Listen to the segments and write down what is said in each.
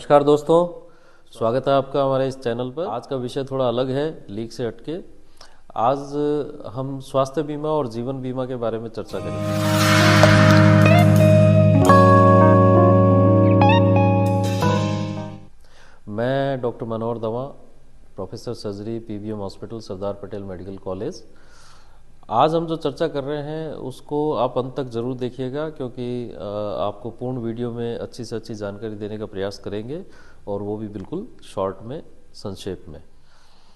नमस्कार दोस्तों, स्वागत है आपका हमारे इस चैनल पर। आज का विषय थोड़ा अलग है, लीक से हटके। आज हम स्वास्थ्य बीमा और जीवन बीमा के बारे में चर्चा करेंगे। मैं डॉक्टर मनोहर दवा, professor surgery, PBM hospital, Sardar Patel medical college. आज हम जो चर्चा कर रहे हैं उसको आप अंत तक जरूर देखिएगा, क्योंकि आपको पूर्ण वीडियो में अच्छी से अच्छी जानकारी देने का प्रयास करेंगे, और वो भी बिल्कुल शॉर्ट में, संक्षेप में।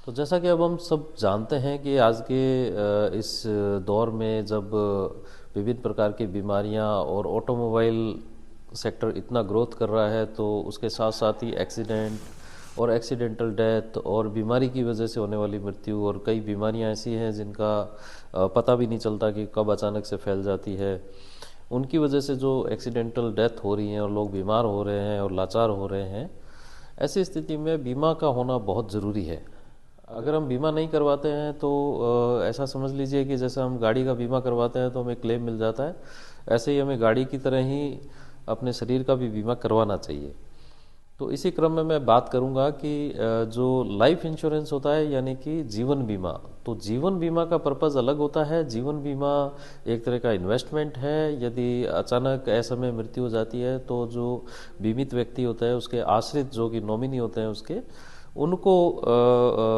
तो जैसा कि अब हम सब जानते हैं कि आज के इस दौर में जब विभिन्न प्रकार की बीमारियां और ऑटोमोबाइल सेक्टर इतना ग्रोथ कर रहा है, तो उसके साथ साथ ही एक्सीडेंट और एक्सीडेंटल डेथ और बीमारी की वजह से होने वाली मृत्यु, और कई बीमारियां ऐसी हैं जिनका पता भी नहीं चलता कि कब अचानक से फैल जाती है। उनकी वजह से जो एक्सीडेंटल डेथ हो रही हैं और लोग बीमार हो रहे हैं और लाचार हो रहे हैं, ऐसी स्थिति में बीमा का होना बहुत ज़रूरी है। अगर हम बीमा नहीं करवाते हैं तो ऐसा समझ लीजिए कि जैसे हम गाड़ी का बीमा करवाते हैं तो हमें क्लेम मिल जाता है, ऐसे ही हमें गाड़ी की तरह ही अपने शरीर का भी बीमा करवाना चाहिए। तो इसी क्रम में मैं बात करूंगा कि जो लाइफ इंश्योरेंस होता है, यानी कि जीवन बीमा, तो जीवन बीमा का पर्पज़ अलग होता है। जीवन बीमा एक तरह का इन्वेस्टमेंट है। यदि अचानक असमय मृत्यु हो जाती है तो जो बीमित व्यक्ति होता है, उसके आश्रित जो कि नॉमिनी होते हैं उसके, उनको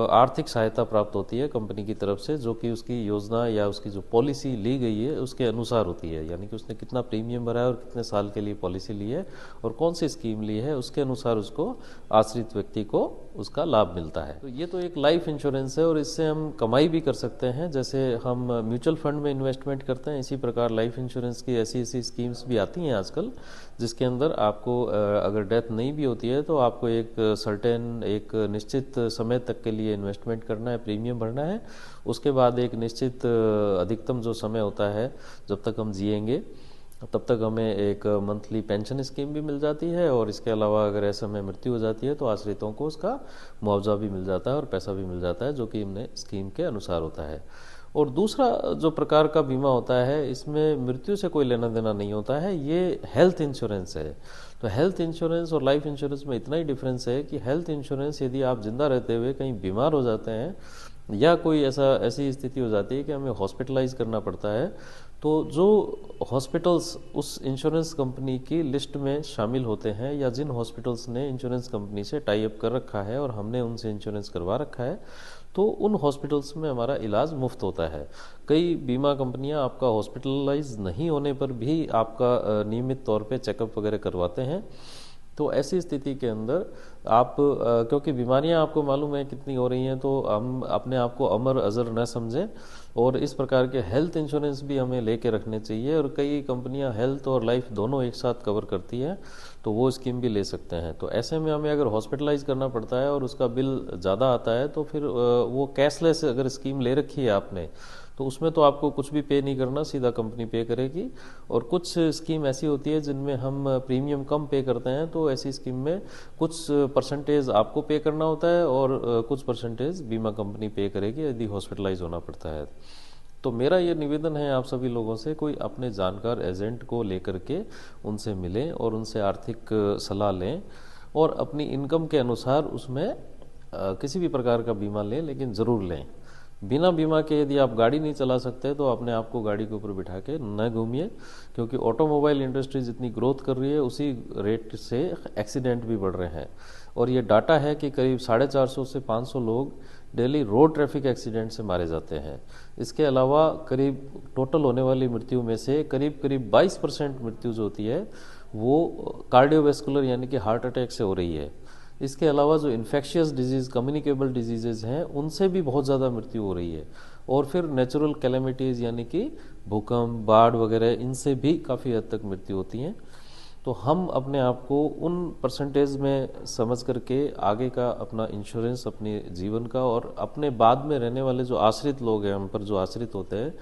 आर्थिक सहायता प्राप्त होती है कंपनी की तरफ से, जो कि उसकी योजना या उसकी जो पॉलिसी ली गई है उसके अनुसार होती है। यानी कि उसने कितना प्रीमियम भरा है और कितने साल के लिए पॉलिसी ली है और कौन सी स्कीम ली है, उसके अनुसार उसको आश्रित व्यक्ति को उसका लाभ मिलता है। तो ये तो एक लाइफ इंश्योरेंस है, और इससे हम कमाई भी कर सकते हैं। जैसे हम म्यूचुअल फंड में इन्वेस्टमेंट करते हैं, इसी प्रकार लाइफ इंश्योरेंस की ऐसी ऐसी स्कीम्स भी आती हैं आजकल, जिसके अंदर आपको अगर डेथ नहीं भी होती है तो आपको एक सर्टेन, एक निश्चित समय तक के लिए इन्वेस्टमेंट करना है, प्रीमियम भरना है। उसके बाद एक निश्चित अधिकतम जो समय होता है, जब तक हम जिएंगे तब तक हमें एक मंथली पेंशन स्कीम भी मिल जाती है, और इसके अलावा अगर ऐसे में मृत्यु हो जाती है तो आश्रितों को उसका मुआवजा भी मिल जाता है और पैसा भी मिल जाता है, जो कि हमने स्कीम के अनुसार होता है। और दूसरा जो प्रकार का बीमा होता है, इसमें मृत्यु से कोई लेना देना नहीं होता है, ये हेल्थ इंश्योरेंस है। तो हेल्थ इंश्योरेंस और लाइफ इंश्योरेंस में इतना ही डिफरेंस है कि हेल्थ इंश्योरेंस, यदि आप जिंदा रहते हुए कहीं बीमार हो जाते हैं या कोई ऐसी स्थिति हो जाती है कि हमें हॉस्पिटलाइज करना पड़ता है, तो जो हॉस्पिटल्स उस इंश्योरेंस कंपनी की लिस्ट में शामिल होते हैं, या जिन हॉस्पिटल्स ने इंश्योरेंस कंपनी से टाई अप कर रखा है और हमने उनसे इंश्योरेंस करवा रखा है, तो उन हॉस्पिटल्स में हमारा इलाज मुफ्त होता है। कई बीमा कंपनियां आपका हॉस्पिटलाइज नहीं होने पर भी आपका नियमित तौर पे चेकअप वगैरह करवाते हैं। तो ऐसी स्थिति के अंदर आप, क्योंकि बीमारियां आपको मालूम है कितनी हो रही हैं, तो हम अपने आप को अमर अजर न समझें, और इस प्रकार के हेल्थ इंश्योरेंस भी हमें लेके रखने चाहिए। और कई कंपनियां हेल्थ और लाइफ दोनों एक साथ कवर करती हैं, तो वो स्कीम भी ले सकते हैं। तो ऐसे में हमें अगर हॉस्पिटलाइज करना पड़ता है और उसका बिल ज़्यादा आता है, तो फिर वो कैशलेस अगर स्कीम ले रखी है आपने, तो उसमें तो आपको कुछ भी पे नहीं करना, सीधा कंपनी पे करेगी। और कुछ स्कीम ऐसी होती है जिनमें हम प्रीमियम कम पे करते हैं, तो ऐसी स्कीम में कुछ परसेंटेज आपको पे करना होता है और कुछ परसेंटेज बीमा कंपनी पे करेगी यदि हॉस्पिटलाइज होना पड़ता है। तो मेरा ये निवेदन है आप सभी लोगों से, कोई अपने जानकार एजेंट को लेकर के उनसे मिलें और उनसे आर्थिक सलाह लें, और अपनी इनकम के अनुसार उसमें किसी भी प्रकार का बीमा लें, लेकिन ज़रूर लें। बिना बीमा के यदि आप गाड़ी नहीं चला सकते तो अपने आप को गाड़ी के ऊपर बिठा के न घूमिए, क्योंकि ऑटोमोबाइल इंडस्ट्री जितनी ग्रोथ कर रही है उसी रेट से एक्सीडेंट भी बढ़ रहे हैं। और ये डाटा है कि करीब 450 से 500 लोग डेली रोड ट्रैफिक एक्सीडेंट से मारे जाते हैं। इसके अलावा करीब टोटल होने वाली मृत्यु में से करीब करीब 22% मृत्यु जो होती है वो कार्डियोवैस्कुलर यानी कि हार्ट अटैक से हो रही है। इसके अलावा जो इन्फेक्शियस डिजीज़, कम्युनिकेबल डिजीजेज हैं, उनसे भी बहुत ज़्यादा मृत्यु हो रही है। और फिर नेचुरल कैलेमिटीज़ यानी कि भूकंप, बाढ़ वगैरह, इनसे भी काफ़ी हद तक मृत्यु होती हैं। तो हम अपने आप को उन परसेंटेज में समझ करके आगे का अपना इंश्योरेंस, अपने जीवन का और अपने बाद में रहने वाले जो आश्रित लोग हैं, हम पर जो आश्रित होते हैं,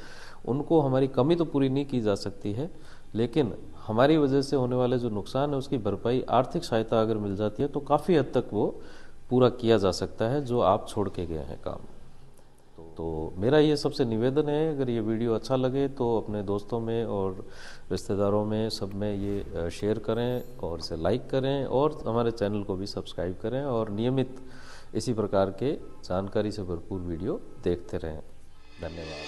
उनको हमारी कमी तो पूरी नहीं की जा सकती है, लेकिन हमारी वजह से होने वाले जो नुकसान है उसकी भरपाई, आर्थिक सहायता अगर मिल जाती है तो काफ़ी हद तक वो पूरा किया जा सकता है जो आप छोड़ के गए हैं काम। तो तो मेरा ये सबसे निवेदन है, अगर ये वीडियो अच्छा लगे तो अपने दोस्तों में और रिश्तेदारों में सब में ये शेयर करें और इसे लाइक करें और हमारे चैनल को भी सब्सक्राइब करें और नियमित इसी प्रकार के जानकारी से भरपूर वीडियो देखते रहें। धन्यवाद।